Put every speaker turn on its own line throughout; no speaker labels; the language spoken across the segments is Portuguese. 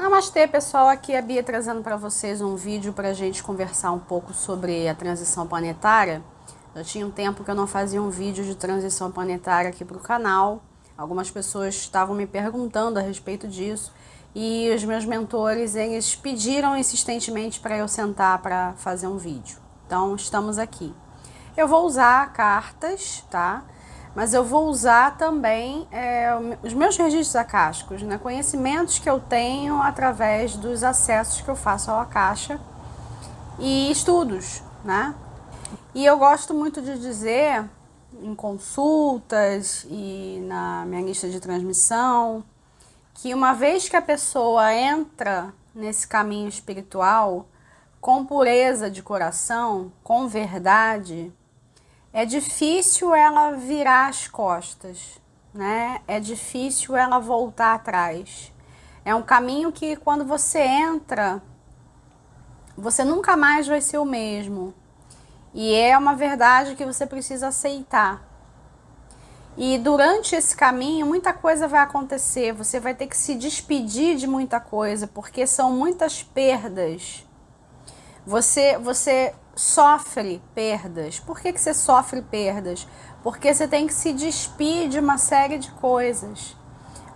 Namastê, pessoal, aqui é a Bia trazendo para vocês um vídeo para a gente conversar um pouco sobre a transição planetária. Já tinha um tempo que eu não fazia um vídeo de transição planetária aqui para o canal. Algumas pessoas estavam me perguntando a respeito disso e os meus mentores, eles pediram insistentemente para eu sentar para fazer um vídeo. Então, estamos aqui. Eu vou usar cartas, tá? Mas eu vou usar também os meus registros acásticos, né? Conhecimentos que eu tenho através dos acessos que eu faço ao Akasha e estudos, né? E eu gosto muito de dizer em consultas e na minha lista de transmissão que uma vez que a pessoa entra nesse caminho espiritual com pureza de coração, com verdade, é difícil ela virar as costas, né? É difícil ela voltar atrás. É um caminho que quando você entra, você nunca mais vai ser o mesmo. E é uma verdade que você precisa aceitar. E durante esse caminho, muita coisa vai acontecer. Você vai ter que se despedir de muita coisa, porque são muitas perdas. Você sofre perdas. Por que você sofre perdas? Porque você tem que se despir de uma série de coisas.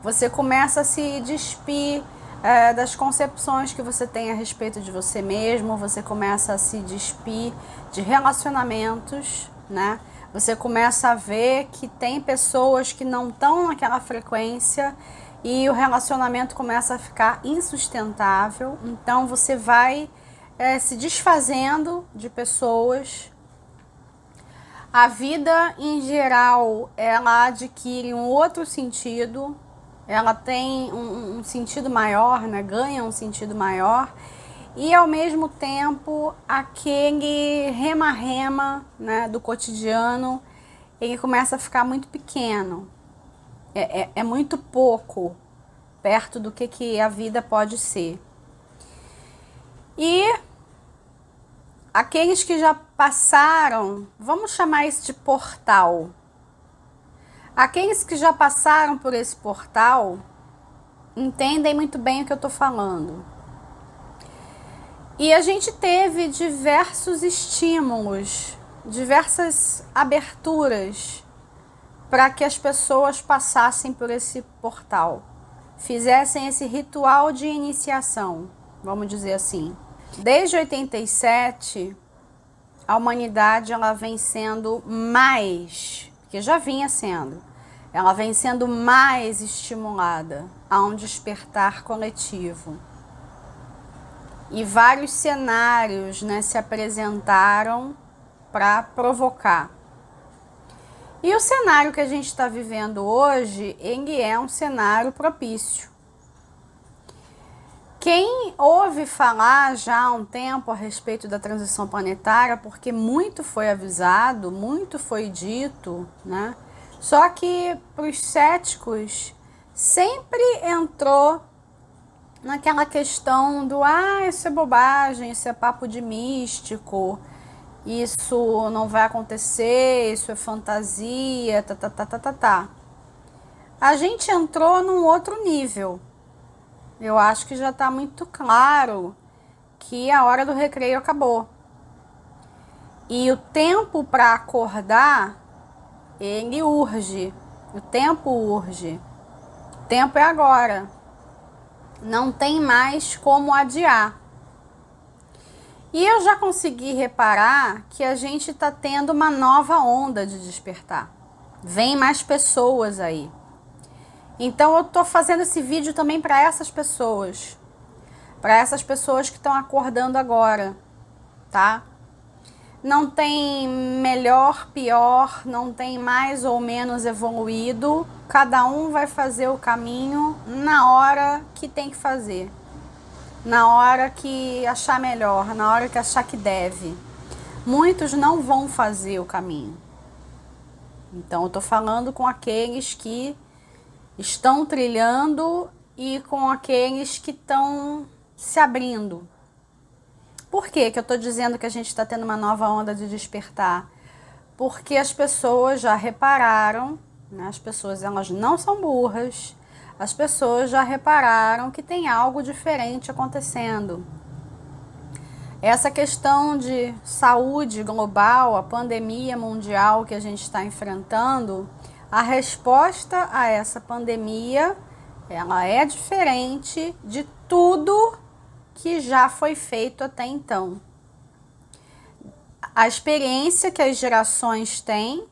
Você começa a se despir das concepções que você tem a respeito de você mesmo. Você começa a se despir de relacionamentos, né? Você começa a ver que tem pessoas que não estão naquela frequência e o relacionamento começa a ficar insustentável. Então você vai se desfazendo de pessoas. A vida em geral, ela adquire um outro sentido, ela tem um sentido maior, né? Ganha um sentido maior, e ao mesmo tempo aquele rema-rema, né, do cotidiano, ele começa a ficar muito pequeno, é muito pouco perto do que a vida pode ser. E aqueles que já passaram, vamos chamar isso de portal. Aqueles que já passaram por esse portal entendem muito bem o que eu estou falando. E a gente teve diversos estímulos, diversas aberturas para que as pessoas passassem por esse portal, fizessem esse ritual de iniciação, vamos dizer assim. Desde 87, a humanidade ela vem sendo mais, que já vinha sendo, ela vem sendo mais estimulada a um despertar coletivo. E vários cenários, né, se apresentaram para provocar. E o cenário que a gente está vivendo hoje, ele é um cenário propício. Quem ouve falar já há um tempo a respeito da transição planetária, porque muito foi avisado, muito foi dito, né? Só que para os céticos sempre entrou naquela questão do isso é bobagem, isso é papo de místico, isso não vai acontecer, isso é fantasia, tá. A gente entrou num outro nível. Eu acho que já está muito claro que a hora do recreio acabou. E o tempo para acordar, ele urge. O tempo urge. O tempo é agora. Não tem mais como adiar. E eu já consegui reparar que a gente está tendo uma nova onda de despertar. Vem mais pessoas aí. Então eu tô fazendo esse vídeo também para essas pessoas que estão acordando agora, tá? Não tem melhor, pior, não tem mais ou menos evoluído, cada um vai fazer o caminho na hora que tem que fazer, na hora que achar melhor, na hora que achar que deve. Muitos não vão fazer o caminho. Então eu tô falando com aqueles que estão trilhando e com aqueles que estão se abrindo. Por que eu estou dizendo que a gente está tendo uma nova onda de despertar? Porque as pessoas já repararam, né? As pessoas elas não são burras, as pessoas já repararam que tem algo diferente acontecendo. Essa questão de saúde global, a pandemia mundial que a gente está enfrentando, a resposta a essa pandemia, ela é diferente de tudo que já foi feito até então. A experiência que as gerações têm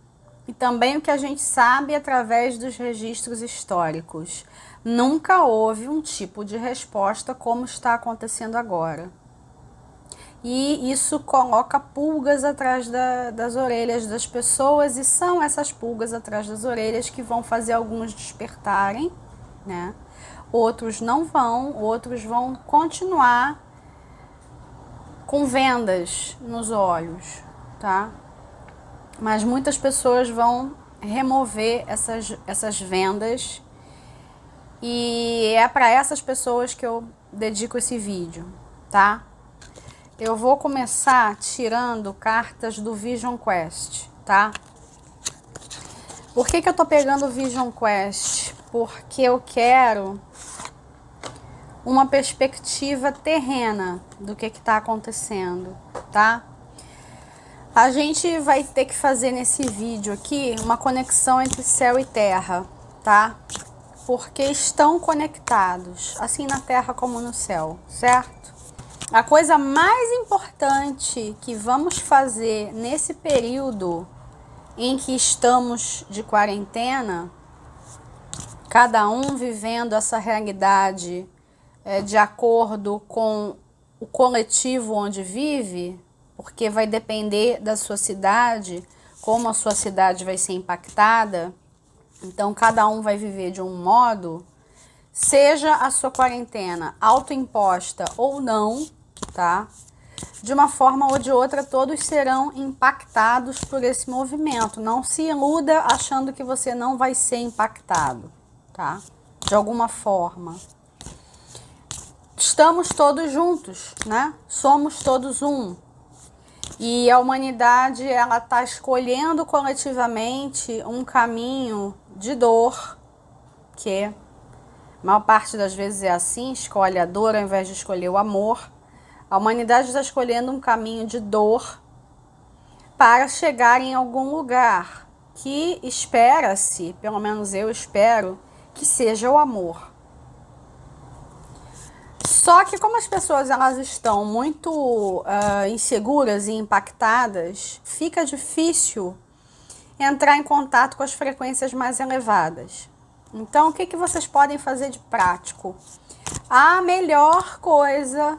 e também o que a gente sabe através dos registros históricos. Nunca houve um tipo de resposta como está acontecendo agora. E isso coloca pulgas atrás das orelhas das pessoas, e são essas pulgas atrás das orelhas que vão fazer alguns despertarem, né? Outros não vão, outros vão continuar com vendas nos olhos, tá? Mas muitas pessoas vão remover essas vendas, e é para essas pessoas que eu dedico esse vídeo, tá? Eu vou começar tirando cartas do Vision Quest, tá? Por que eu tô pegando o Vision Quest? Porque eu quero uma perspectiva terrena do que tá acontecendo, tá? A gente vai ter que fazer nesse vídeo aqui uma conexão entre céu e terra, tá? Porque estão conectados, assim na terra como no céu, certo? A coisa mais importante que vamos fazer nesse período em que estamos de quarentena, cada um vivendo essa realidade de acordo com o coletivo onde vive, porque vai depender da sua cidade, como a sua cidade vai ser impactada, então cada um vai viver de um modo. Seja a sua quarentena autoimposta ou não, tá? De uma forma ou de outra, todos serão impactados por esse movimento. Não se iluda achando que você não vai ser impactado, tá? De alguma forma. Estamos todos juntos, né? Somos todos um. E a humanidade, ela está escolhendo coletivamente um caminho de dor, que a maior parte das vezes é assim, escolhe a dor ao invés de escolher o amor. A humanidade está escolhendo um caminho de dor para chegar em algum lugar que espera-se, pelo menos eu espero, que seja o amor. Só que como as pessoas elas estão muito inseguras e impactadas, fica difícil entrar em contato com as frequências mais elevadas. Então, o que vocês podem fazer de prático? A melhor coisa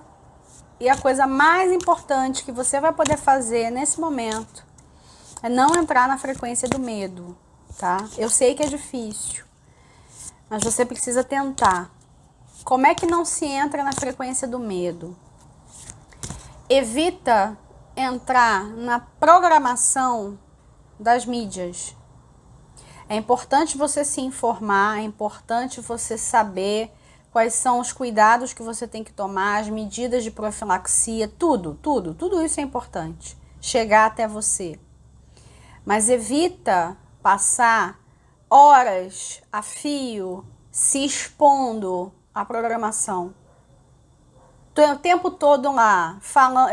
e a coisa mais importante que você vai poder fazer nesse momento é não entrar na frequência do medo, tá? Eu sei que é difícil, mas você precisa tentar. Como é que não se entra na frequência do medo? Evita entrar na programação das mídias. É importante você se informar, é importante você saber quais são os cuidados que você tem que tomar, as medidas de profilaxia, tudo isso é importante. Chegar até você. Mas evita passar horas a fio se expondo à programação. O tempo todo lá, falando,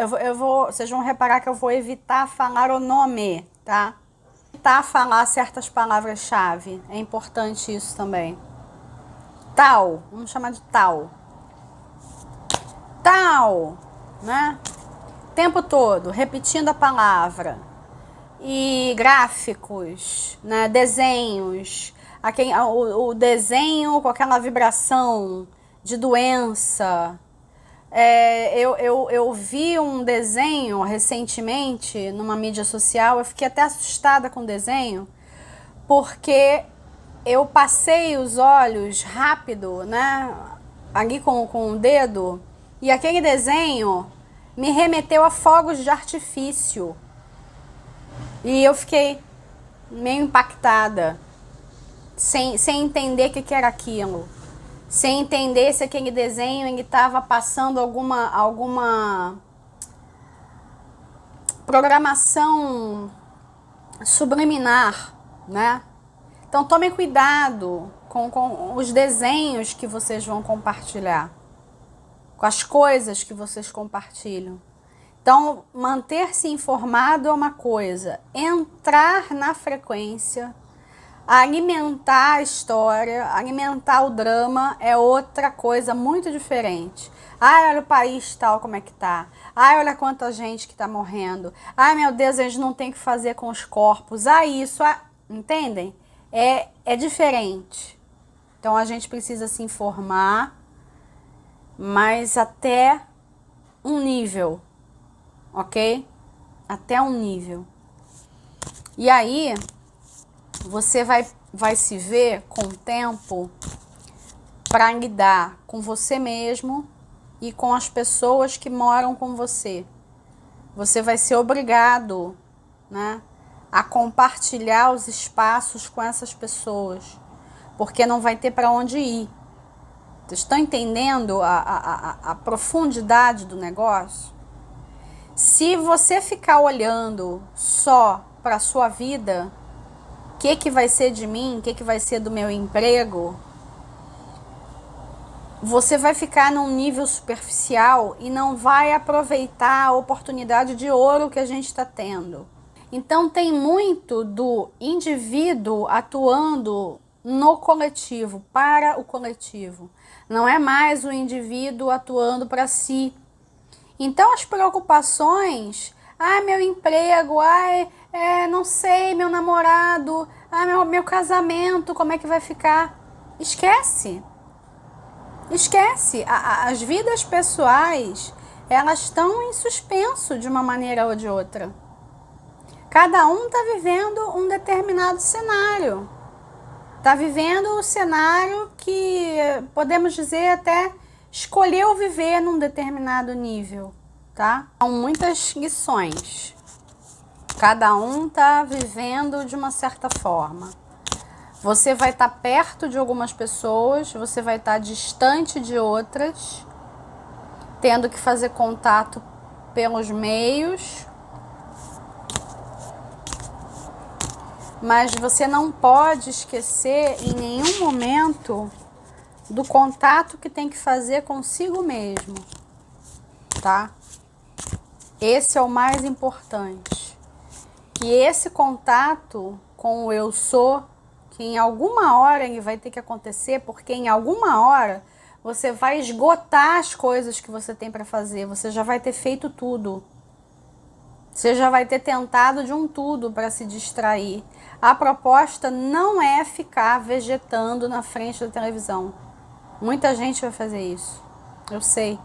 vocês vão reparar que eu vou evitar falar o nome, tá? Evitar falar certas palavras-chave, é importante isso também. Tal, vamos chamar de tal. Tal, né? O tempo todo, repetindo a palavra. E gráficos, né? Desenhos. O desenho com aquela vibração de doença. Eu vi um desenho recentemente numa mídia social, eu fiquei até assustada com o desenho, porque eu passei os olhos rápido, né, ali com o dedo, e aquele desenho me remeteu a fogos de artifício. E eu fiquei meio impactada, sem entender o que era aquilo. Sem entender se aquele desenho ele estava passando alguma programação subliminar, né? Então tome cuidado com os desenhos que vocês vão compartilhar, com as coisas que vocês compartilham. Então, manter-se informado é uma coisa, entrar na frequência, alimentar a história, alimentar o drama é outra coisa muito diferente. Ai, olha o país tal, como é que tá. Ai, olha quanta gente que tá morrendo. Ai, meu Deus, a gente não tem o que fazer com os corpos. Isso, entendem? É diferente. Então, a gente precisa se informar, mas até um nível, ok? Até um nível. E aí, você vai se ver com o tempo para lidar com você mesmo e com as pessoas que moram com você. Você vai ser obrigado, né, a compartilhar os espaços com essas pessoas, porque não vai ter para onde ir. Vocês estão entendendo a profundidade do negócio? Se você ficar olhando só para a sua vida, o que vai ser de mim, o que vai ser do meu emprego, você vai ficar num nível superficial e não vai aproveitar a oportunidade de ouro que a gente está tendo. Então tem muito do indivíduo atuando no coletivo, para o coletivo. Não é mais o indivíduo atuando para si. Então as preocupações, meu emprego, não sei, meu namorado, meu casamento, como é que vai ficar? Esquece. Esquece. As vidas pessoais, elas estão em suspenso de uma maneira ou de outra. Cada um está vivendo um determinado cenário. Está vivendo o cenário que podemos dizer até escolheu viver num determinado nível, tá? São muitas lições. Cada um está vivendo de uma certa forma. Você vai estar perto de algumas pessoas, você vai estar distante de outras, tendo que fazer contato pelos meios. Mas você não pode esquecer em nenhum momento do contato que tem que fazer consigo mesmo, tá? Esse é o mais importante. Que esse contato com o eu sou, que em alguma hora ele vai ter que acontecer, porque em alguma hora você vai esgotar as coisas que você tem para fazer, você já vai ter feito tudo. Você já vai ter tentado de um tudo para se distrair. A proposta não é ficar vegetando na frente da televisão. Muita gente vai fazer isso, eu sei.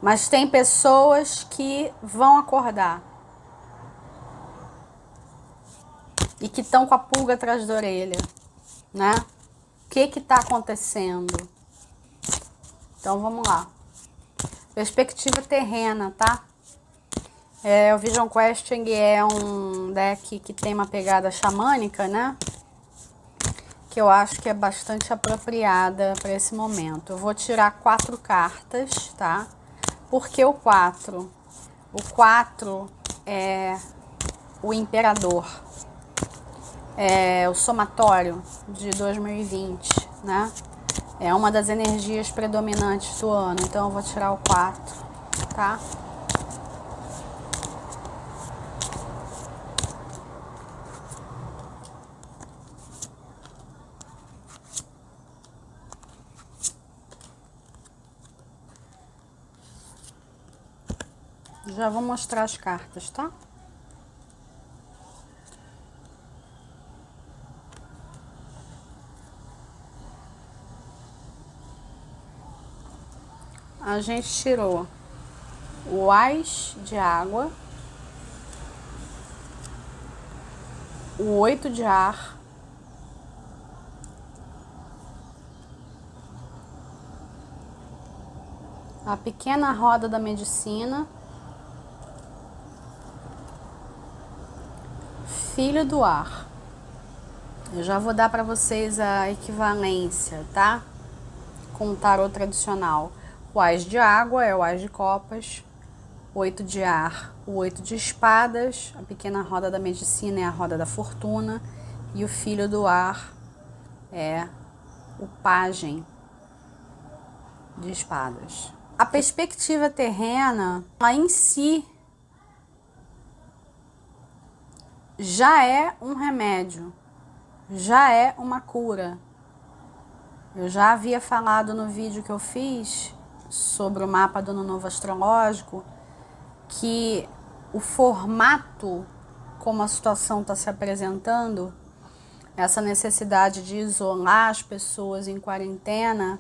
Mas tem pessoas que vão acordar e que estão com a pulga atrás da orelha, né? O que está acontecendo? Então vamos lá. Perspectiva terrena, tá? O Vision Questing é um deck que tem uma pegada xamânica, né? Que eu acho que é bastante apropriada para esse momento. Eu vou tirar 4 cartas, tá? Por que o 4? O 4 é o Imperador. É o somatório de 2020, né? É uma das energias predominantes do ano. Então eu vou tirar o 4, tá? Já vou mostrar as cartas, tá? A gente tirou o Ás de água, o 8 de ar, a pequena roda da medicina, filho do ar. Eu já vou dar para vocês a equivalência, tá? Com o tarô tradicional. O Ás de água é o Ás de copas, 8 de ar, o 8 de espadas, a pequena roda da medicina é a roda da fortuna, e o filho do ar É o pajem de espadas. A perspectiva terrena, ela em si, já é um remédio, já é uma cura. Eu já havia falado no vídeo que eu fiz sobre o mapa do Ano Novo Astrológico que o formato como a situação está se apresentando, essa necessidade de isolar as pessoas em quarentena,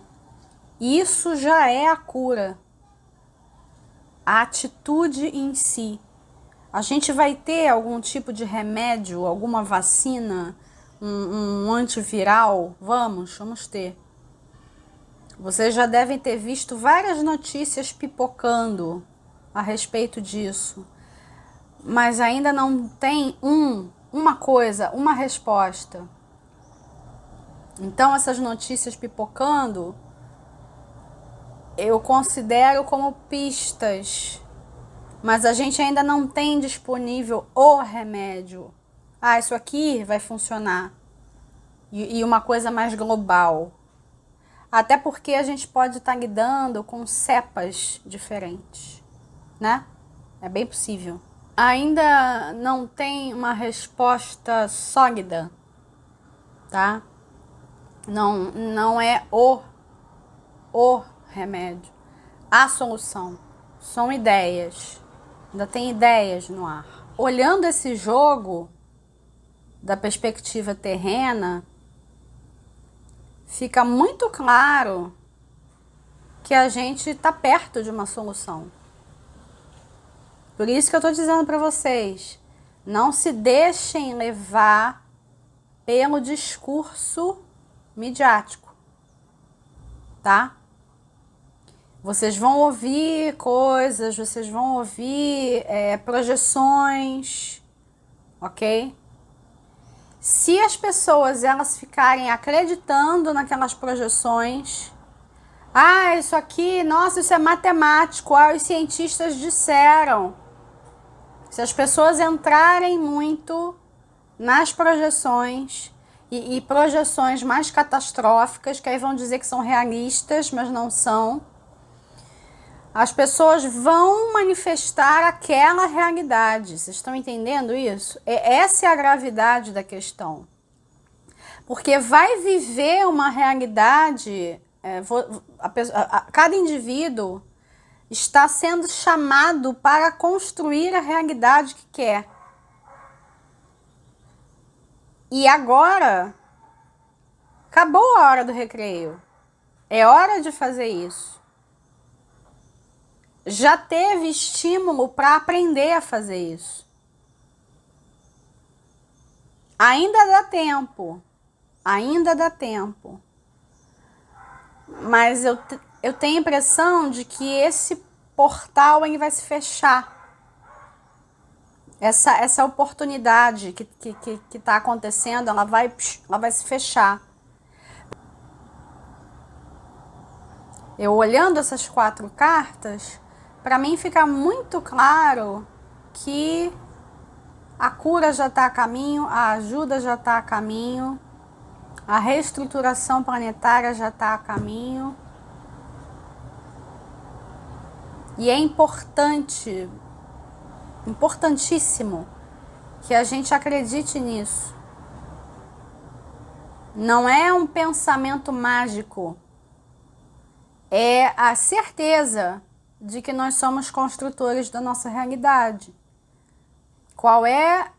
isso já é a cura. A atitude em si. A gente vai ter algum tipo de remédio, alguma vacina, um antiviral? Vamos ter. Vocês já devem ter visto várias notícias pipocando a respeito disso. Mas ainda não tem uma coisa, uma resposta. Então essas notícias pipocando, eu considero como pistas. Mas a gente ainda não tem disponível o remédio. Ah, isso aqui vai funcionar. E uma coisa mais global. Até porque a gente pode estar lidando com cepas diferentes, né? É bem possível. Ainda não tem uma resposta sólida, tá? Não é o remédio. A solução. São ideias. Ainda tem ideias no ar. Olhando esse jogo da perspectiva terrena, fica muito claro que a gente está perto de uma solução. Por isso que eu estou dizendo para vocês, não se deixem levar pelo discurso midiático, tá? Vocês vão ouvir coisas, vocês vão ouvir projeções, ok? Se as pessoas elas ficarem acreditando naquelas projeções, isso aqui, nossa, isso é matemático, os cientistas disseram. Se as pessoas entrarem muito nas projeções e projeções mais catastróficas, que aí vão dizer que são realistas, mas não são, as pessoas vão manifestar aquela realidade. Vocês estão entendendo isso? Essa é a gravidade da questão. Porque vai viver uma realidade, cada indivíduo está sendo chamado para construir a realidade que quer. E agora, acabou a hora do recreio. É hora de fazer isso. Já teve estímulo para aprender a fazer isso. Ainda dá tempo. Ainda dá tempo. Mas eu tenho a impressão de que esse portal aí vai se fechar. Essa oportunidade que está acontecendo, ela vai se fechar. Eu olhando essas 4 cartas, para mim fica muito claro que a cura já está a caminho, a ajuda já está a caminho, a reestruturação planetária já está a caminho. E é importantíssimo que a gente acredite nisso. Não é um pensamento mágico, é a certeza de que nós somos construtores da nossa realidade. Qual é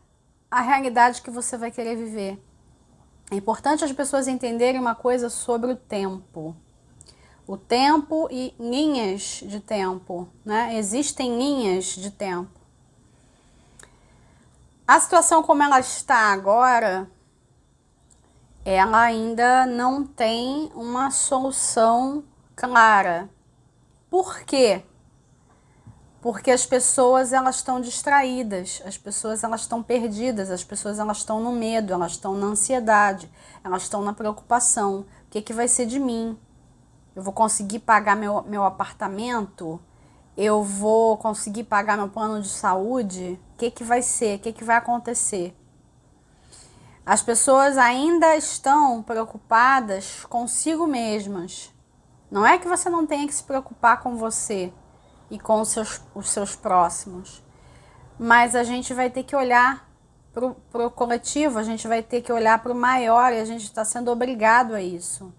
a realidade que você vai querer viver? É importante as pessoas entenderem uma coisa sobre o tempo. O tempo e linhas de tempo, né? Existem linhas de tempo. A situação como ela está agora, ela ainda não tem uma solução clara. Por quê? Porque as pessoas elas estão distraídas, as pessoas elas estão perdidas, as pessoas elas estão no medo, elas estão na ansiedade, elas estão na preocupação. O que vai ser de mim? Eu vou conseguir pagar meu apartamento? Eu vou conseguir pagar meu plano de saúde? O que vai ser? O que vai acontecer? As pessoas ainda estão preocupadas consigo mesmas. Não é que você não tenha que se preocupar com você e com os seus próximos, mas a gente vai ter que olhar para o coletivo, a gente vai ter que olhar para o maior, e a gente está sendo obrigado a isso.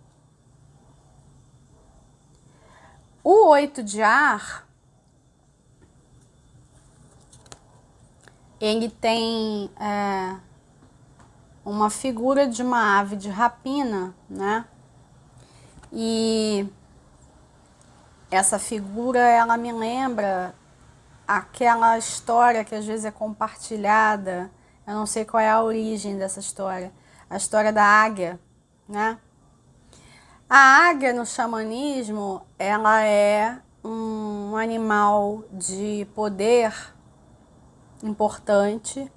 O 8 de ar, ele tem uma figura de uma ave de rapina, né? E essa figura, ela me lembra aquela história que às vezes é compartilhada. Eu não sei qual é a origem dessa história. A história da águia, né? A águia no xamanismo, ela é um animal de poder importante,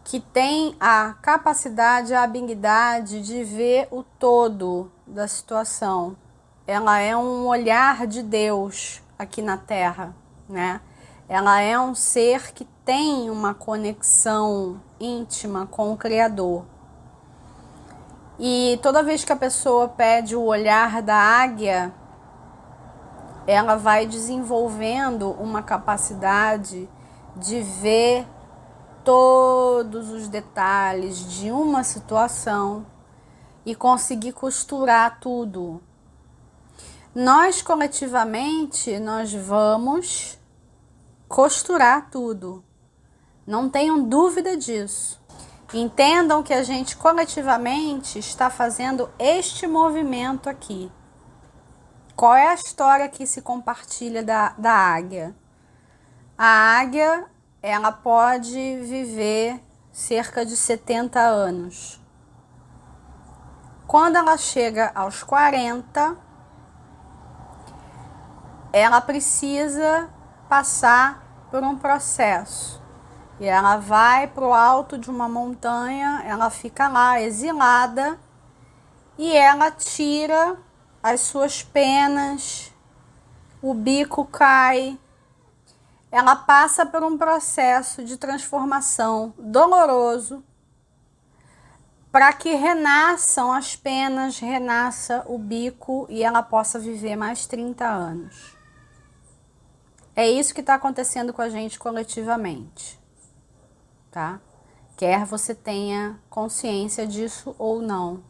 que tem a capacidade, a habilidade de ver o todo da situação. Ela é um olhar de Deus aqui na Terra, né? Ela é um ser que tem uma conexão íntima com o Criador. E toda vez que a pessoa pede o olhar da águia, ela vai desenvolvendo uma capacidade de ver todos os detalhes de uma situação e conseguir costurar tudo. Nós coletivamente, nós vamos costurar tudo. Não tenham dúvida disso. Entendam que a gente coletivamente está fazendo este movimento aqui. Qual é a história que se compartilha da águia? A águia, ela pode viver cerca de 70 anos. Quando ela chega aos 40, ela precisa passar por um processo. E ela vai para o alto de uma montanha, ela fica lá exilada e ela tira as suas penas, o bico cai. Ela passa por um processo de transformação doloroso para que renasçam as penas, renasça o bico e ela possa viver mais 30 anos. É isso que está acontecendo com a gente coletivamente, tá? Quer você tenha consciência disso ou não.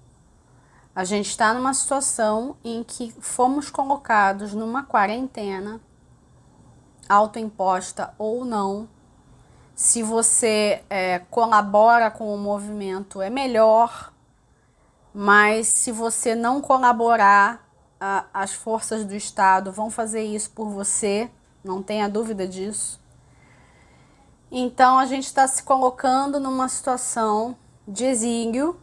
A gente está numa situação em que fomos colocados numa quarentena, autoimposta ou não. Se você colabora com o movimento, é melhor, mas se você não colaborar, as forças do Estado vão fazer isso por você, não tenha dúvida disso. Então, a gente está se colocando numa situação de exílio,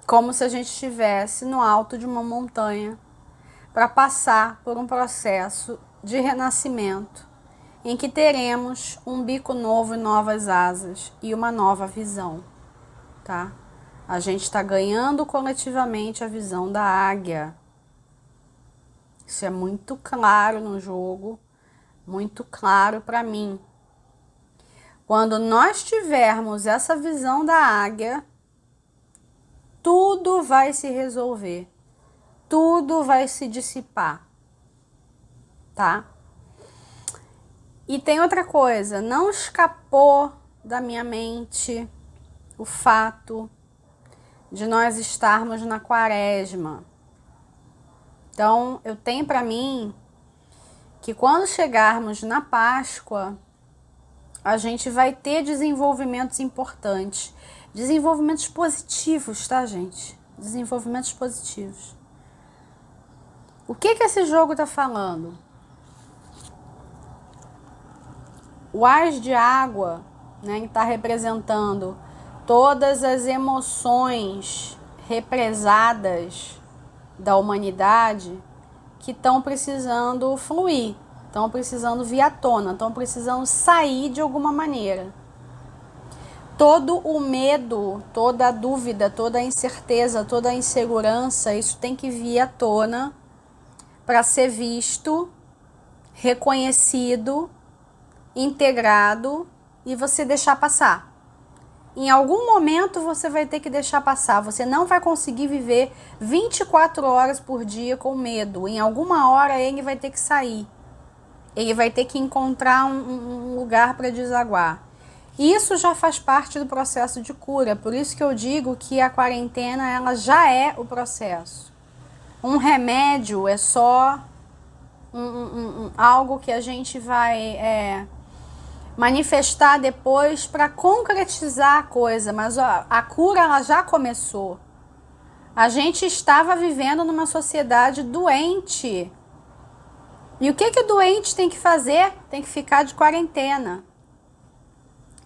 como se a gente estivesse no alto de uma montanha, para passar por um processo de renascimento, em que teremos um bico novo e novas asas e uma nova visão, tá? A gente está ganhando coletivamente a visão da águia. Isso é muito claro no jogo, muito claro para mim. Quando nós tivermos essa visão da águia, tudo vai se resolver, tudo vai se dissipar, tá? E tem outra coisa, não escapou da minha mente o fato de nós estarmos na quaresma. Então, eu tenho para mim que quando chegarmos na Páscoa, a gente vai ter desenvolvimentos importantes. Desenvolvimentos positivos, tá, gente? Desenvolvimentos positivos. O que esse jogo tá falando? O Ás de Água, né, está representando todas as emoções represadas da humanidade que estão precisando fluir, estão precisando vir à tona, estão precisando sair de alguma maneira. Todo o medo, toda a dúvida, toda a incerteza, toda a insegurança, isso tem que vir à tona para ser visto, reconhecido, integrado e você deixar passar. em algum momento você vai ter que deixar passar. Você não vai conseguir viver 24 horas por dia com medo. Em alguma hora ele vai ter que sair. Ele vai ter que encontrar um lugar para desaguar. Isso já faz parte do processo de cura. Por isso que eu digo que a quarentena ela já é o processo. Um remédio é só algo que a gente vai manifestar depois para concretizar a coisa, mas a cura ela já começou. A gente estava vivendo numa sociedade doente. E o que o doente tem que fazer? Tem que ficar de quarentena.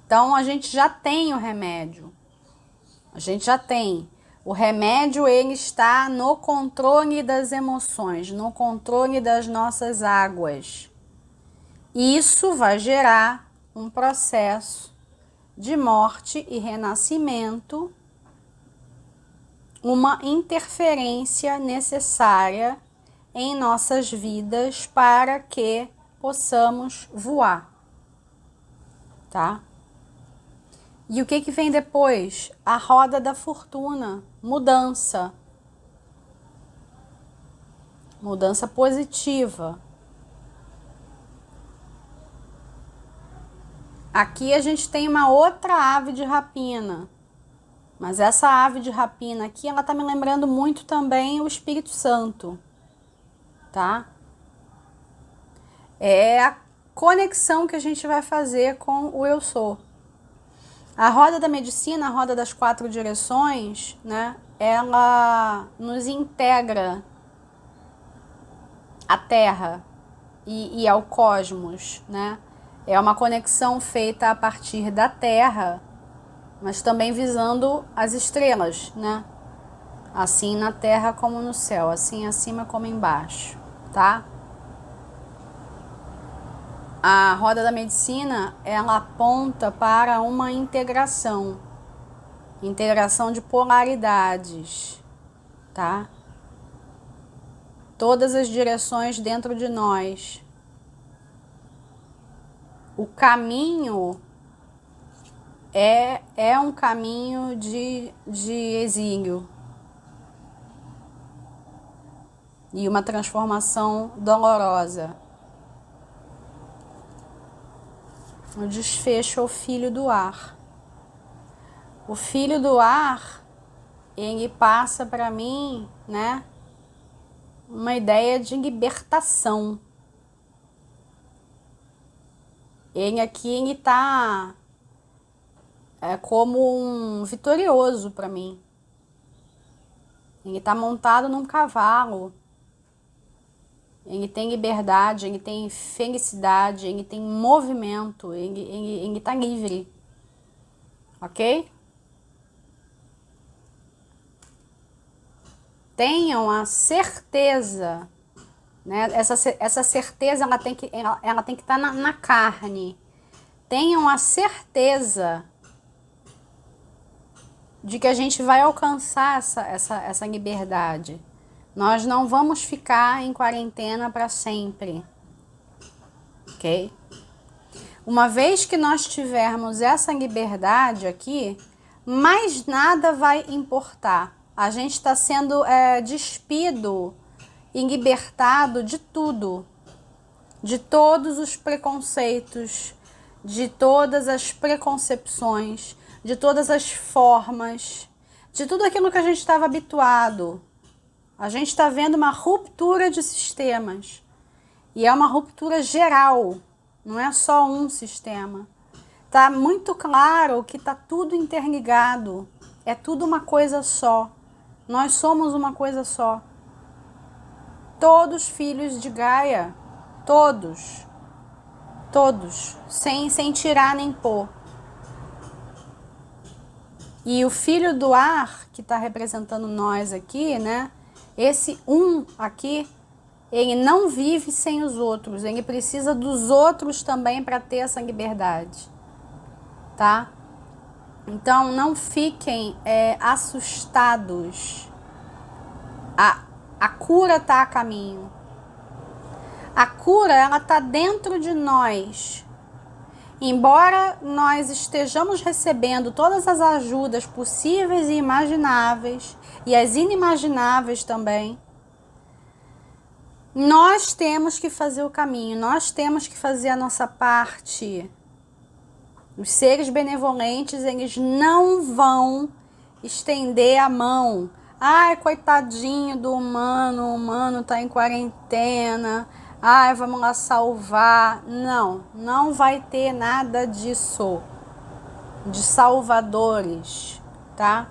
Então a gente já tem o remédio. A gente já tem. O remédio ele está no controle das emoções, no controle das nossas águas. Isso vai gerar um processo de morte e renascimento, uma interferência necessária em nossas vidas para que possamos voar, tá? E o que vem depois? A roda da fortuna, mudança. Mudança positiva. Aqui a gente tem uma outra ave de rapina, mas essa ave de rapina aqui, ela tá me lembrando muito também o Espírito Santo, tá? É a conexão que a gente vai fazer com o eu sou. A roda da medicina, a roda das 4 direções, né? Ela nos integra à Terra e ao cosmos, né? É uma conexão feita a partir da Terra, mas também visando as estrelas, né? Assim na Terra como no céu, assim acima como embaixo, tá? A roda da medicina, ela aponta para uma integração de polaridades, tá? Todas as direções dentro de nós. O caminho é um caminho de exílio e uma transformação dolorosa. O desfecho é o filho do ar. O filho do ar, ele passa para mim, né, uma ideia de libertação. Ele aqui, ele tá como um vitorioso para mim. Ele tá montado num cavalo. Ele tem liberdade, ele tem felicidade, ele tem movimento, ele tá livre. Ok? Tenham a certeza, né? Essa certeza ela tem que estar na carne. Tenham a certeza de que a gente vai alcançar essa liberdade. Nós não vamos ficar em quarentena para sempre, ok? Uma vez que nós tivermos essa liberdade aqui, mais nada vai importar. A gente está sendo despido e libertado de tudo, de todos os preconceitos, de todas as preconcepções, de todas as formas, de tudo aquilo que a gente estava habituado. A gente está vendo uma ruptura de sistemas. E é uma ruptura geral, não é só um sistema. Tá muito claro que tá tudo interligado. É tudo uma coisa só. Nós somos uma coisa só. Todos filhos de Gaia. Todos. Todos. Sem tirar nem pôr. E o filho do ar, que está representando nós aqui, né? Esse aqui, ele não vive sem os outros. Ele precisa dos outros também para ter essa liberdade. Tá? Então, não fiquem assustados. A cura está a caminho. A cura, ela está dentro de nós. Embora nós estejamos recebendo todas as ajudas possíveis e imagináveis, e as inimagináveis também, nós temos que fazer o caminho, nós temos que fazer a nossa parte. Os seres benevolentes, eles não vão estender a mão. Ai, coitadinho do humano, o humano tá em quarentena. Ai, vamos lá salvar. Não, não vai ter nada disso. De salvadores, tá?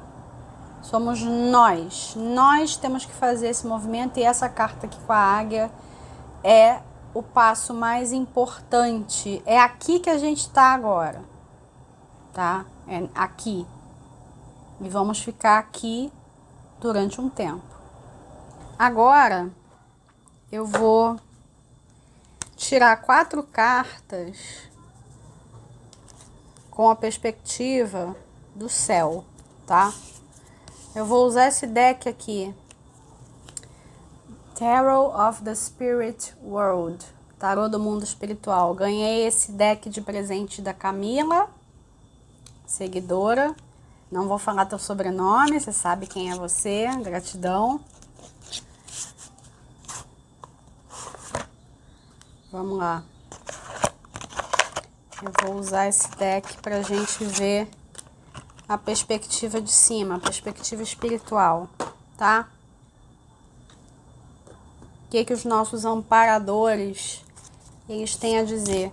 Somos nós. Nós temos que fazer esse movimento, e essa carta aqui com a águia é o passo mais importante. É aqui que a gente tá agora, tá? É aqui. E vamos ficar aqui durante um tempo. Agora eu vou tirar 4 cartas com a perspectiva do céu, tá? Eu vou usar esse deck aqui, Tarot of the Spirit World, Tarot do Mundo Espiritual. Ganhei esse deck de presente da Camila, seguidora. Não vou falar teu sobrenome, você sabe quem é você, gratidão. Vamos lá. Eu vou usar esse deck pra gente ver a perspectiva de cima, a perspectiva espiritual, tá? O que os nossos amparadores, eles têm a dizer?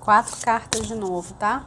Quatro cartas de novo, tá?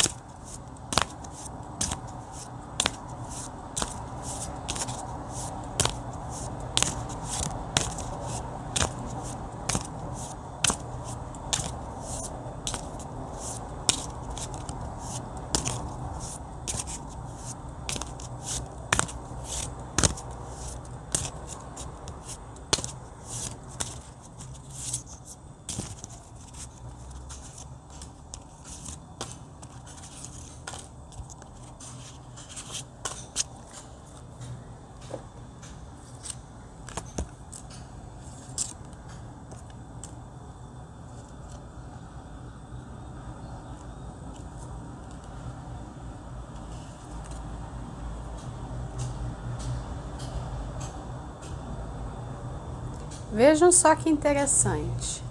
Vejam só que interessante.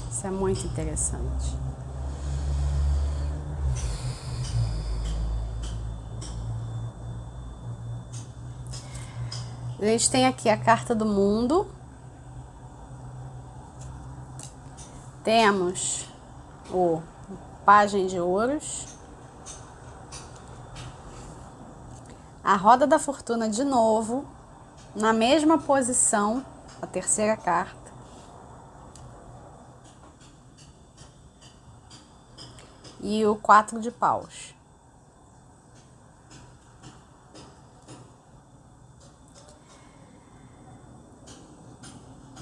Isso é muito interessante. A gente tem aqui a carta do mundo. Temos o Pajem de Ouros. A Roda da Fortuna de novo, na mesma posição, a terceira carta. E o 4 de Paus.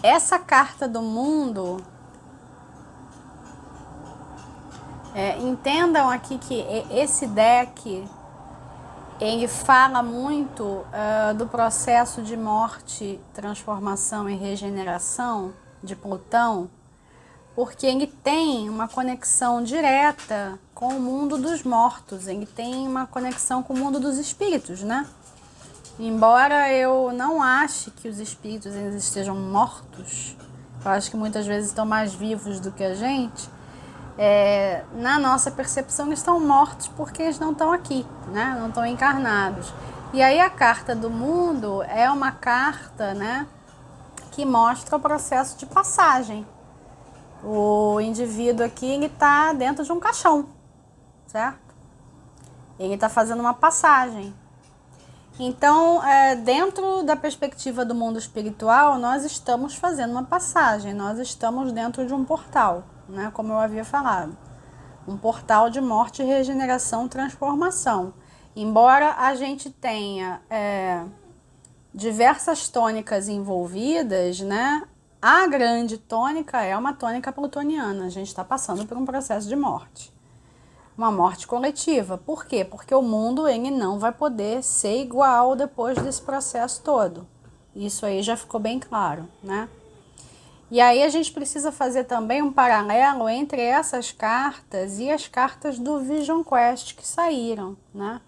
Essa carta do mundo, entendam aqui que esse deck, ele fala muito do processo de morte, transformação e regeneração de Plutão, porque ele tem uma conexão direta com o mundo dos mortos, ele tem uma conexão com o mundo dos espíritos, né? Embora eu não ache que os espíritos eles estejam mortos, eu acho que muitas vezes estão mais vivos do que a gente, na nossa percepção eles estão mortos porque eles não estão aqui, né? Não estão encarnados. E aí a carta do mundo é uma carta, né, que mostra o processo de passagem. O indivíduo aqui, ele está dentro de um caixão, certo? Ele está fazendo uma passagem. Então, dentro da perspectiva do mundo espiritual, nós estamos fazendo uma passagem, nós estamos dentro de um portal, né? Como eu havia falado. Um portal de morte, regeneração, transformação. Embora a gente tenha diversas tônicas envolvidas, né? A grande tônica é uma tônica plutoniana. A gente está passando por um processo de morte. Uma morte coletiva. Por quê? Porque o mundo ele não vai poder ser igual depois desse processo todo. Isso aí já ficou bem claro, né? E aí a gente precisa fazer também um paralelo entre essas cartas e as cartas do Vision Quest que saíram, né?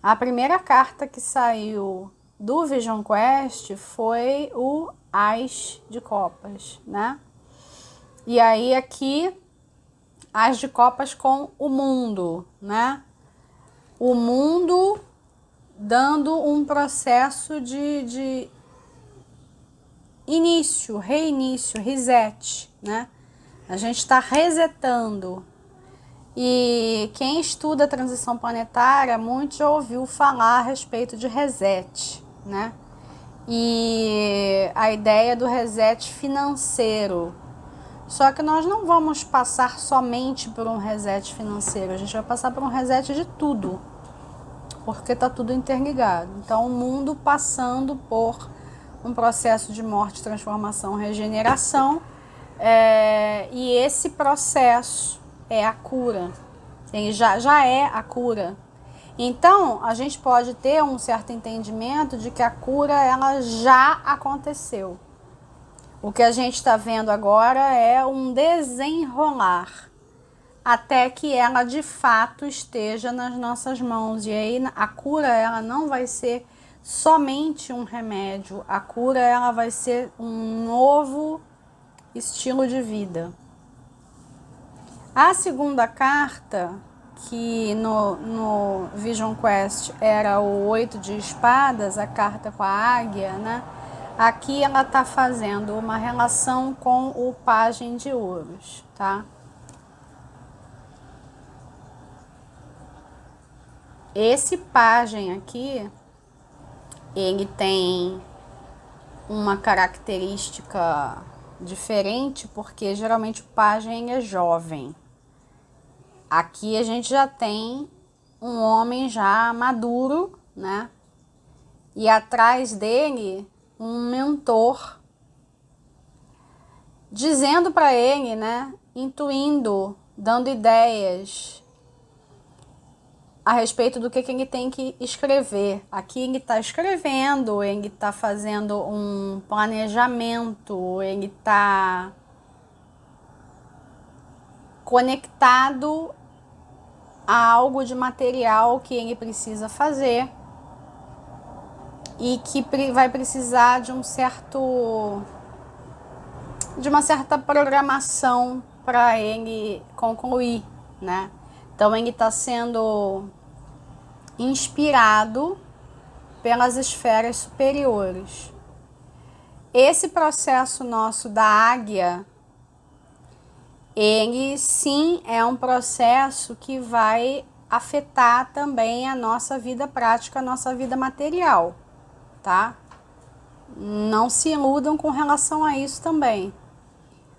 A primeira carta que saiu do Vision Quest foi o As de Copas, né? E aí aqui, As de Copas com o mundo, né? O mundo dando um processo de início, reinício, reset, né? A gente está resetando. E quem estuda a transição planetária, muito já ouviu falar a respeito de reset, né? E a ideia do reset financeiro. Só que nós não vamos passar somente por um reset financeiro, a gente vai passar por um reset de tudo, porque está tudo interligado. Então, o mundo passando por um processo de morte, transformação, regeneração, e esse processo é a cura, já é a cura. Então, a gente pode ter um certo entendimento de que a cura ela já aconteceu. O que a gente está vendo agora é um desenrolar até que ela de fato esteja nas nossas mãos. E aí a cura ela não vai ser somente um remédio, a cura ela vai ser um novo estilo de vida. A segunda carta, que no Vision Quest era o 8 de espadas, a carta com a águia, né? Aqui ela está fazendo uma relação com o pajem de ouros, tá? Esse pajem aqui, ele tem uma característica diferente, porque geralmente o pajem é jovem. Aqui a gente já tem um homem já maduro, né? E atrás dele um mentor dizendo para ele, né? Intuindo, dando ideias a respeito do que ele tem que escrever. Aqui ele está escrevendo, ele está fazendo um planejamento, ele está conectado a algo de material que ele precisa fazer e que vai precisar de uma certa programação para ele concluir, né? Então ele está sendo inspirado pelas esferas superiores. Esse processo nosso da águia, ele sim é um processo que vai afetar também a nossa vida prática, a nossa vida material, tá? Não se iludam com relação a isso também.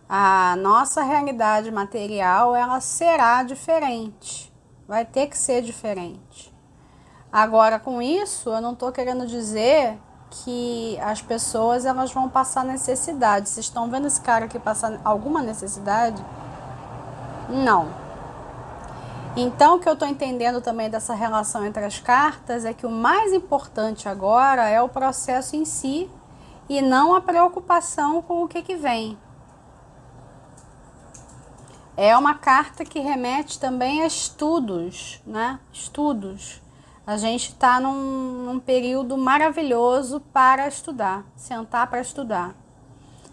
A nossa realidade material, ela será diferente, vai ter que ser diferente. Agora, com isso, eu não estou querendo dizer que as pessoas elas vão passar necessidade. Vocês estão vendo esse cara aqui passar alguma necessidade? Não. Então, o que eu estou entendendo também dessa relação entre as cartas é que o mais importante agora é o processo em si e não a preocupação com o que vem. É uma carta que remete também a estudos, né? Estudos. A gente está num período maravilhoso para estudar, sentar para estudar,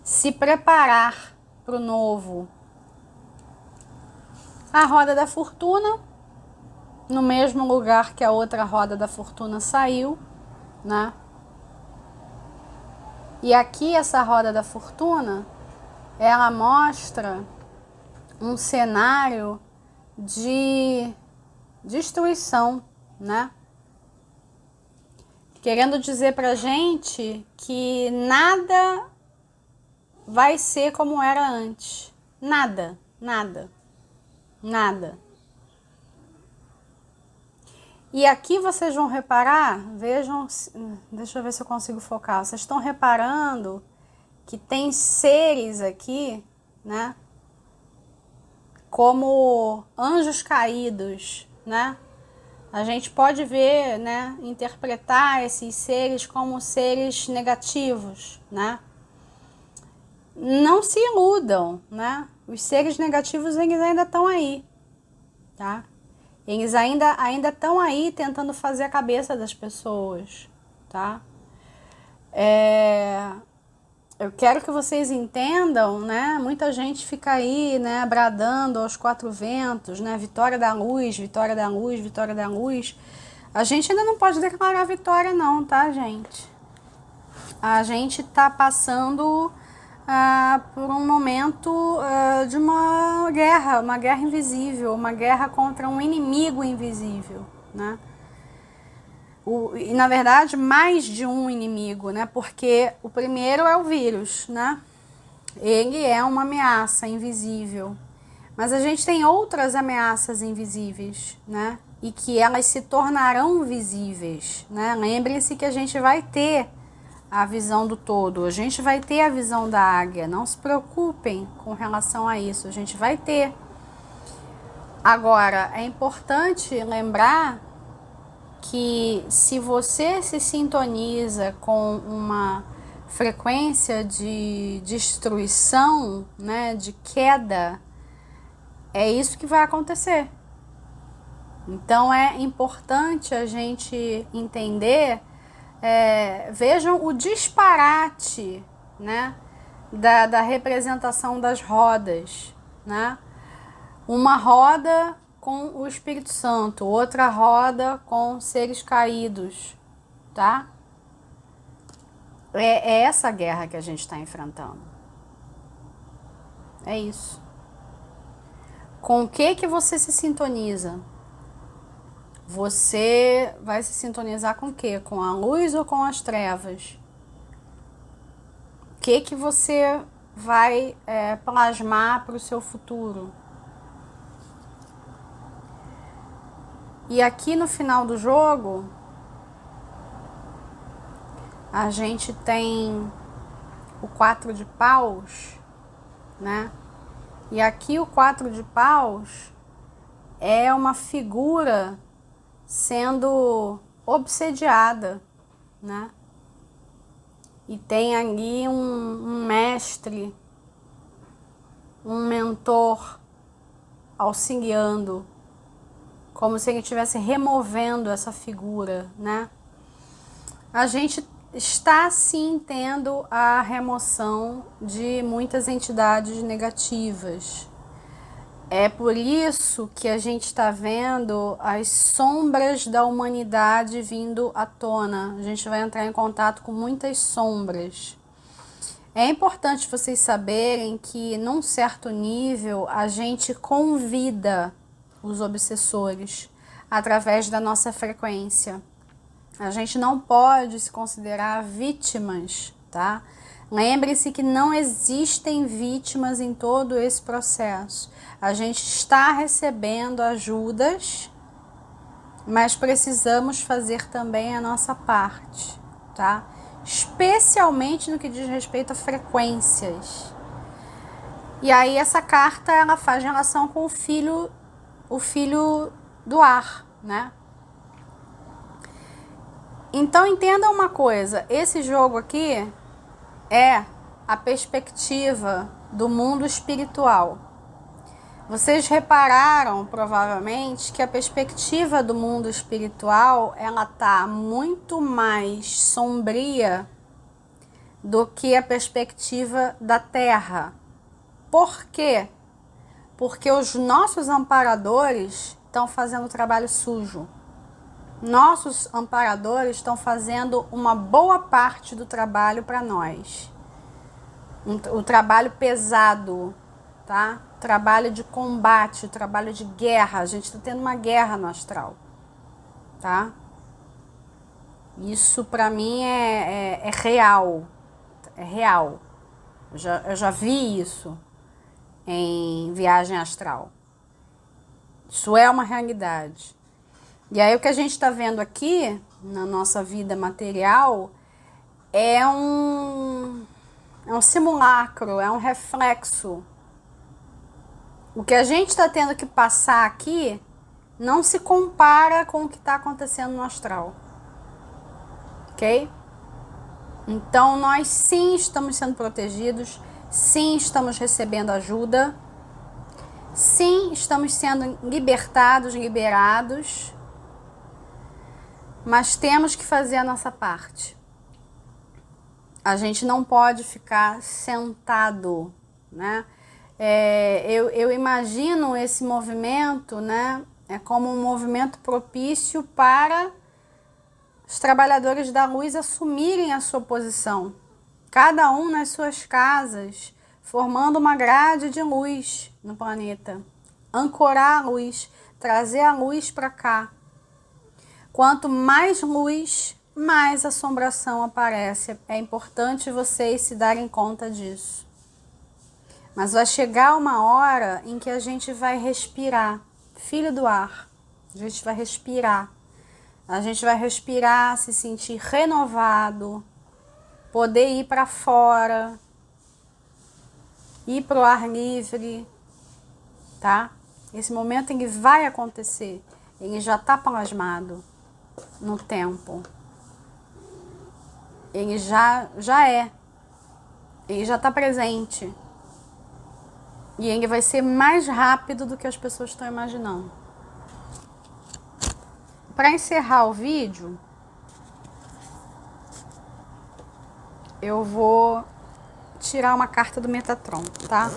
se preparar para o novo. A roda da fortuna, no mesmo lugar que a outra roda da fortuna saiu, né? E aqui essa roda da fortuna, ela mostra um cenário de destruição, né? Querendo dizer pra gente que nada vai ser como era antes. Nada, nada, nada. E aqui vocês vão reparar, vejam, deixa eu ver se eu consigo focar. Vocês estão reparando que tem seres aqui, né? Como anjos caídos, né? A gente pode ver, né, interpretar esses seres como seres negativos, né? Não se iludam, né? Os seres negativos, eles ainda estão aí, tá? Eles ainda estão aí tentando fazer a cabeça das pessoas, tá? Eu quero que vocês entendam, né? Muita gente fica aí, né, bradando aos quatro ventos, né? Vitória da luz, vitória da luz, vitória da luz. A gente ainda não pode declarar vitória não, tá, gente? A gente tá passando por um momento de uma guerra invisível, uma guerra contra um inimigo invisível, né? E na verdade mais de um inimigo, né? Porque o primeiro é o vírus, né? Ele é uma ameaça invisível, mas a gente tem outras ameaças invisíveis, né? E que elas se tornarão visíveis, né? Lembrem-se que a gente vai ter a visão do todo, a gente vai ter a visão da águia, não se preocupem com relação a isso, a gente vai ter. Agora, é importante lembrar que se você se sintoniza com uma frequência de destruição, né, de queda, é isso que vai acontecer. Então é importante a gente entender, vejam o disparate, né, da representação das rodas, né? Uma roda com o Espírito Santo, outra roda com seres caídos, tá? É essa guerra que a gente está enfrentando. É isso. Com o que você se sintoniza? Você vai se sintonizar com o quê? Com a luz ou com as trevas? O que você vai plasmar para o seu futuro? E aqui no final do jogo, a gente tem o 4 de paus, né? E aqui o 4 de paus é uma figura sendo obsediada, né? E tem ali um mestre, um mentor auxiliando, como se ele estivesse removendo essa figura, né? A gente está sim tendo a remoção de muitas entidades negativas. É por isso que a gente está vendo as sombras da humanidade vindo à tona. A gente vai entrar em contato com muitas sombras. É importante vocês saberem que, num certo nível, a gente convida os obsessores através da nossa frequência. A gente não pode se considerar vítimas, tá? Lembre-se que não existem vítimas em todo esse processo. A gente está recebendo ajudas, mas precisamos fazer também a nossa parte, tá? Especialmente no que diz respeito a frequências. E aí essa carta, ela faz relação com o filho do ar, né? Então entenda uma coisa, esse jogo aqui é a perspectiva do mundo espiritual. Vocês repararam provavelmente que a perspectiva do mundo espiritual, ela tá muito mais sombria do que a perspectiva da Terra. Por quê? Porque os nossos amparadores estão fazendo o trabalho sujo. Nossos amparadores estão fazendo uma boa parte do trabalho para nós. O trabalho pesado, tá? O trabalho de combate, o trabalho de guerra. A gente está tendo uma guerra no astral, tá? Isso para mim é real. É real. Eu já vi isso em viagem astral. Isso é uma realidade. E aí o que a gente está vendo aqui na nossa vida material é um simulacro, é um reflexo. O que a gente está tendo que passar aqui não se compara com o que está acontecendo no astral. Ok? Então, nós sim estamos sendo protegidos, sim estamos recebendo ajuda, sim estamos sendo libertados, liberados, mas temos que fazer a nossa parte. A gente não pode ficar sentado, né? Eu imagino esse movimento, né? É como um movimento propício para os trabalhadores da luz assumirem a sua posição, cada um nas suas casas, formando uma grade de luz no planeta, ancorar a luz, trazer a luz para cá. Quanto mais luz, mais assombração aparece. É importante vocês se darem conta disso. Mas vai chegar uma hora em que a gente vai respirar, filho do ar, a gente vai respirar. A gente vai respirar, se sentir renovado, poder ir para fora, ir para o ar livre, tá? Esse momento ele vai acontecer, ele já está plasmado no tempo. Ele já é, ele já está presente. E ele vai ser mais rápido do que as pessoas estão imaginando. Para encerrar o vídeo, eu vou tirar uma carta do Metatron, tá?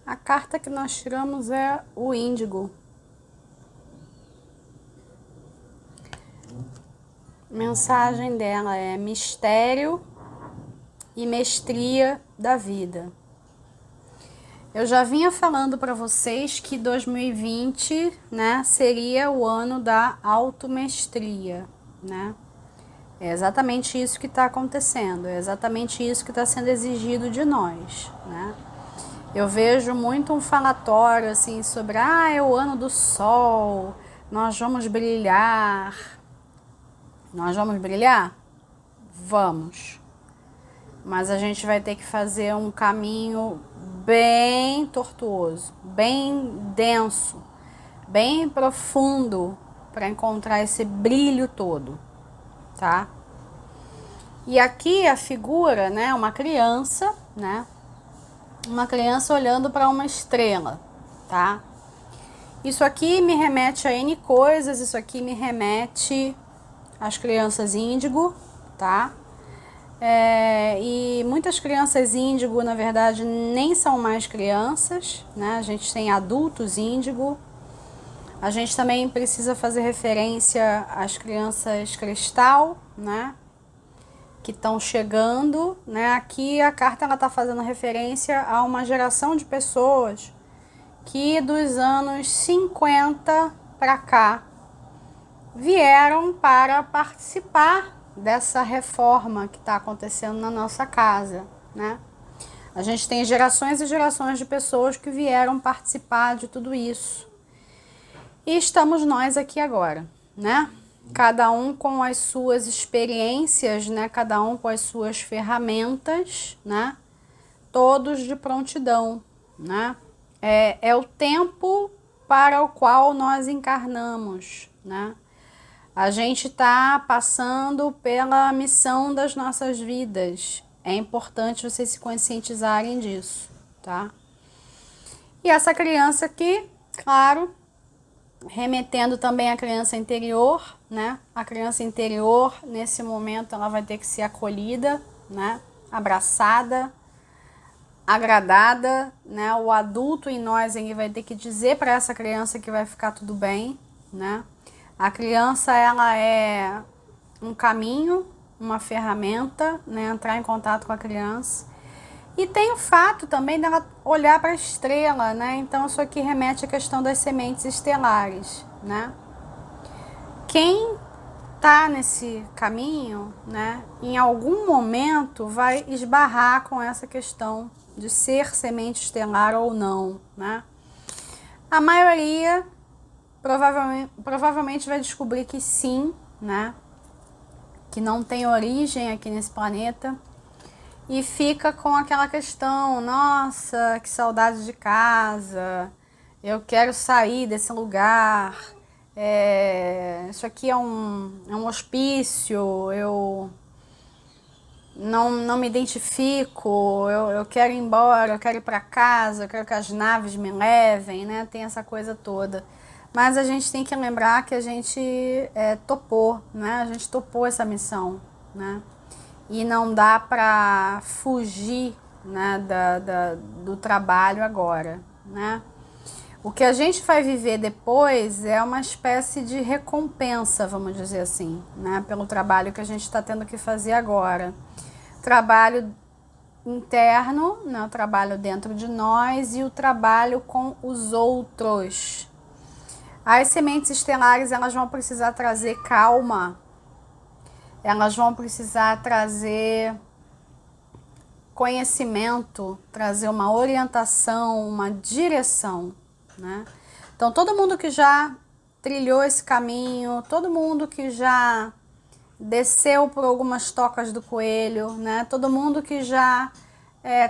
A carta que nós tiramos é o Índigo. Mensagem dela é mistério e mestria da vida. Eu já vinha falando para vocês que 2020, né, seria o ano da automestria, né? É exatamente isso que está acontecendo, é exatamente isso que está sendo exigido de nós, né? Eu vejo muito um falatório assim sobre, é o ano do sol, nós vamos brilhar. Nós vamos brilhar? Vamos. Mas a gente vai ter que fazer um caminho bem tortuoso, bem denso, bem profundo para encontrar esse brilho todo, tá? E aqui a figura, né, uma criança, né? Uma criança olhando para uma estrela, tá? Isso aqui me remete a N coisas, isso aqui me remete às crianças índigo, tá? E muitas crianças índigo, na verdade, nem são mais crianças, né? A gente tem adultos índigo. A gente também precisa fazer referência às crianças cristal, né? Que estão chegando, né? Aqui a carta ela tá fazendo referência a uma geração de pessoas que dos anos 50 para cá vieram para participar dessa reforma que está acontecendo na nossa casa, né? A gente tem gerações e gerações de pessoas que vieram participar de tudo isso. E estamos nós aqui agora, né? Cada um com as suas experiências, né? Cada um com as suas ferramentas, né? Todos de prontidão, né? É o tempo para o qual nós encarnamos, né? A gente está passando pela missão das nossas vidas. É importante vocês se conscientizarem disso, tá? E essa criança aqui, claro, remetendo também à criança interior, né? A criança interior, nesse momento, ela vai ter que ser acolhida, né? Abraçada, agradada, né? O adulto em nós, ele vai ter que dizer para essa criança que vai ficar tudo bem, né? A criança, ela é um caminho, uma ferramenta, né? Entrar em contato com a criança. E tem o fato também dela olhar para a estrela, né? Então isso aqui remete à questão das sementes estelares, né? Quem tá nesse caminho, né, em algum momento vai esbarrar com essa questão de ser semente estelar ou não, né? A maioria provavelmente vai descobrir que sim, né? Que não tem origem aqui nesse planeta e fica com aquela questão, nossa, que saudade de casa, eu quero sair desse lugar, isso aqui é um hospício, eu não me identifico, eu quero ir embora, eu quero ir para casa, eu quero que as naves me levem, né? Tem essa coisa toda. Mas a gente tem que lembrar que a gente topou, né? A gente topou essa missão, né? E não dá para fugir, né, do trabalho agora, né? O que a gente vai viver depois é uma espécie de recompensa, vamos dizer assim, né? Pelo trabalho que a gente está tendo que fazer agora. Trabalho interno, né? O trabalho dentro de nós e o trabalho com os outros. As sementes estelares, elas vão precisar trazer calma, elas vão precisar trazer conhecimento, trazer uma orientação, uma direção, né? Então, todo mundo que já trilhou esse caminho, todo mundo que já desceu por algumas tocas do coelho, né? Todo mundo que já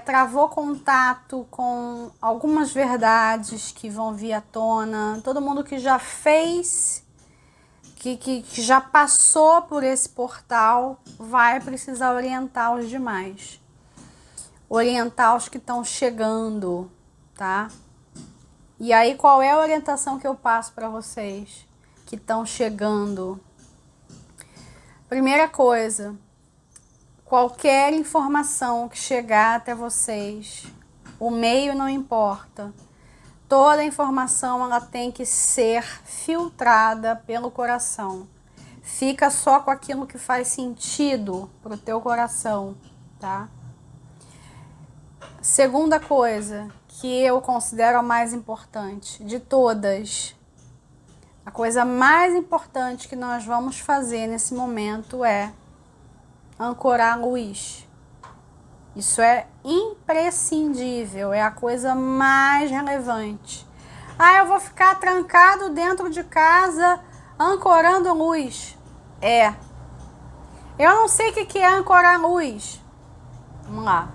travou contato com algumas verdades que vão vir à tona, todo mundo que já fez, que já passou por esse portal, vai precisar orientar os demais. Orientar os que estão chegando, tá? E aí, qual é a orientação que eu passo para vocês que estão chegando? Primeira coisa, qualquer informação que chegar até vocês, o meio não importa. Toda informação ela tem que ser filtrada pelo coração. Fica só com aquilo que faz sentido pro teu coração, tá? Segunda coisa que eu considero a mais importante de todas, a coisa mais importante que nós vamos fazer nesse momento é ancorar a luz. Isso é imprescindível, é a coisa mais relevante. Ah, eu vou ficar trancado dentro de casa ancorando luz. Eu não sei o que é ancorar luz. Vamos lá.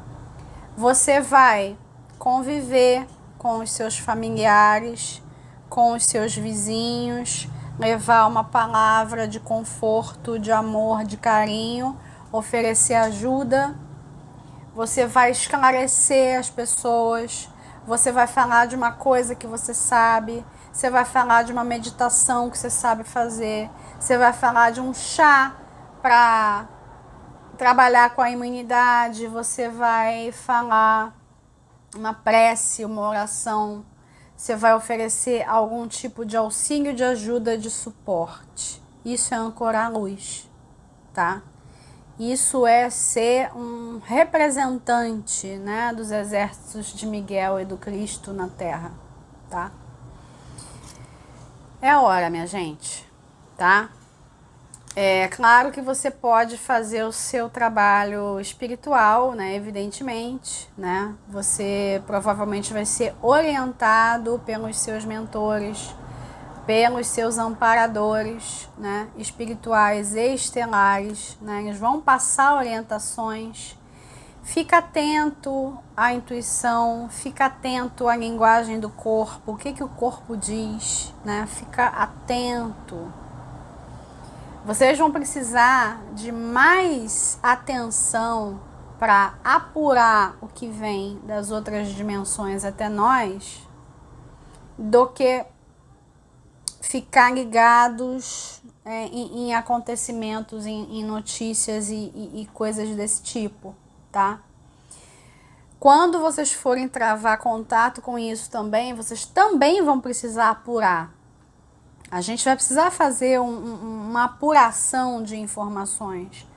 Você vai conviver com os seus familiares, com os seus vizinhos, levar uma palavra de conforto, de amor, de carinho, oferecer ajuda. Você vai esclarecer as pessoas, você vai falar de uma coisa que você sabe, você vai falar de uma meditação que você sabe fazer, você vai falar de um chá para trabalhar com a imunidade, você vai falar uma prece, uma oração, você vai oferecer algum tipo de auxílio, de ajuda, de suporte. Isso é ancorar a luz, tá? Isso é ser um representante, né, dos exércitos de Miguel e do Cristo na Terra, tá? É hora, minha gente, tá? É claro que você pode fazer o seu trabalho espiritual, né, evidentemente, né? Você provavelmente vai ser orientado pelos seus mentores, pelos seus amparadores, né, espirituais e estelares, né? Eles vão passar orientações. Fica atento à intuição, fica atento à linguagem do corpo, o que o corpo diz, né? Fica atento. Vocês vão precisar de mais atenção para apurar o que vem das outras dimensões até nós do que ficar ligados em acontecimentos, em notícias e coisas desse tipo, tá? Quando vocês forem travar contato com isso também, vocês também vão precisar apurar. A gente vai precisar fazer uma apuração de informações,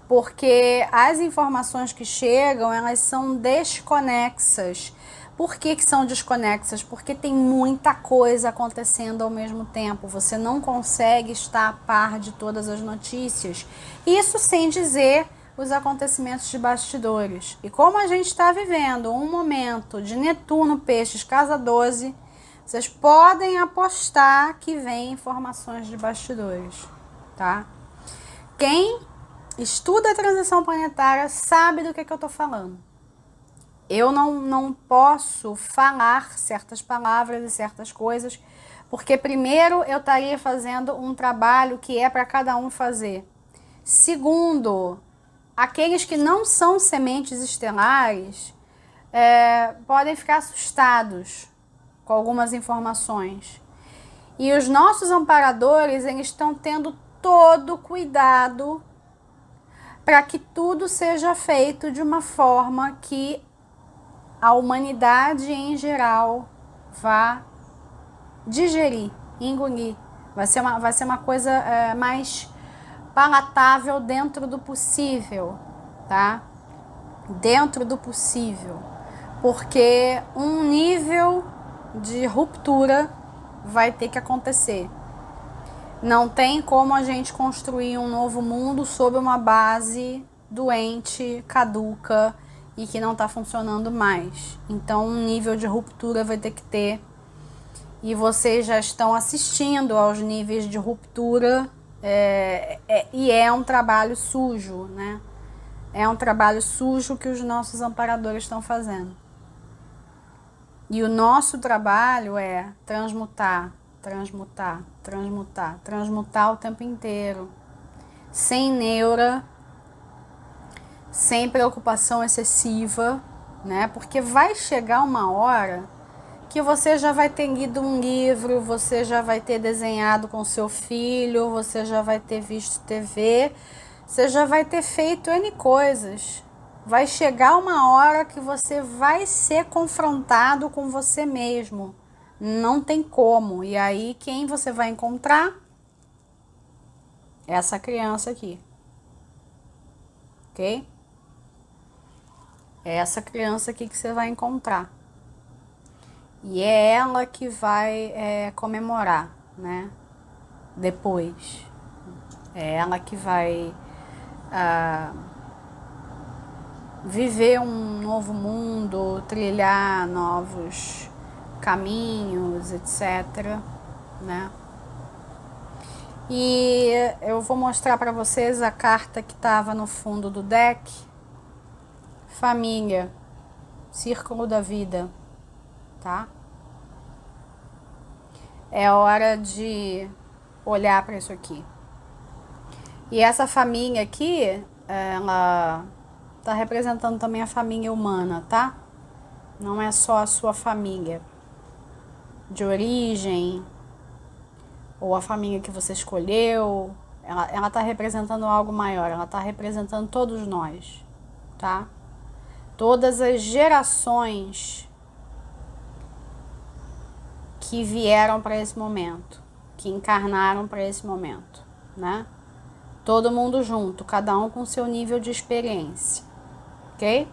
porque as informações que chegam, elas são desconexas. Por que são desconexas? Porque tem muita coisa acontecendo ao mesmo tempo. Você não consegue estar a par de todas as notícias. Isso sem dizer os acontecimentos de bastidores. E como a gente está vivendo um momento de Netuno, Peixes, Casa 12, vocês podem apostar que vem informações de bastidores, tá? Quem estuda a transição planetária sabe do que eu tô falando. Eu não posso falar certas palavras e certas coisas, porque primeiro eu estaria fazendo um trabalho que é para cada um fazer. Segundo, aqueles que não são sementes estelares podem ficar assustados com algumas informações. E os nossos amparadores, eles estão tendo todo cuidado para que tudo seja feito de uma forma que a humanidade em geral vá digerir, engolir. Vai ser uma coisa mais palatável dentro do possível, tá? Dentro do possível. Porque um nível de ruptura vai ter que acontecer. Não tem como a gente construir um novo mundo sob uma base doente, caduca e que não está funcionando mais. Então, um nível de ruptura vai ter que ter. E vocês já estão assistindo aos níveis de ruptura. E é um trabalho sujo, né? É um trabalho sujo que os nossos amparadores estão fazendo. E o nosso trabalho é transmutar, transmutar, transmutar, transmutar o tempo inteiro. Sem neura, sem preocupação excessiva, né? Porque vai chegar uma hora que você já vai ter lido um livro, você já vai ter desenhado com seu filho, você já vai ter visto TV, você já vai ter feito N coisas. Vai chegar uma hora que você vai ser confrontado com você mesmo. Não tem como. E aí, quem você vai encontrar? Essa criança aqui. Ok? É essa criança aqui que você vai encontrar. E é ela que vai comemorar, né? Depois. É ela que vai viver um novo mundo, trilhar novos caminhos, etc, né? E eu vou mostrar para vocês a carta que estava no fundo do deck. Família, círculo da vida, tá? É hora de olhar para isso aqui. E essa família aqui, ela tá representando também a família humana, tá? Não é só a sua família de origem ou a família que você escolheu. Ela tá representando algo maior, ela tá representando todos nós, tá? Todas as gerações que vieram para esse momento, que encarnaram para esse momento, né? Todo mundo junto, cada um com seu nível de experiência, ok?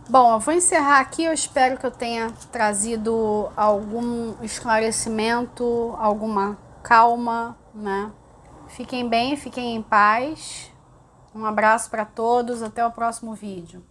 Bom, eu vou encerrar aqui. Eu espero que eu tenha trazido algum esclarecimento, alguma calma, né? Fiquem bem, fiquem em paz. Um abraço para todos, até o próximo vídeo.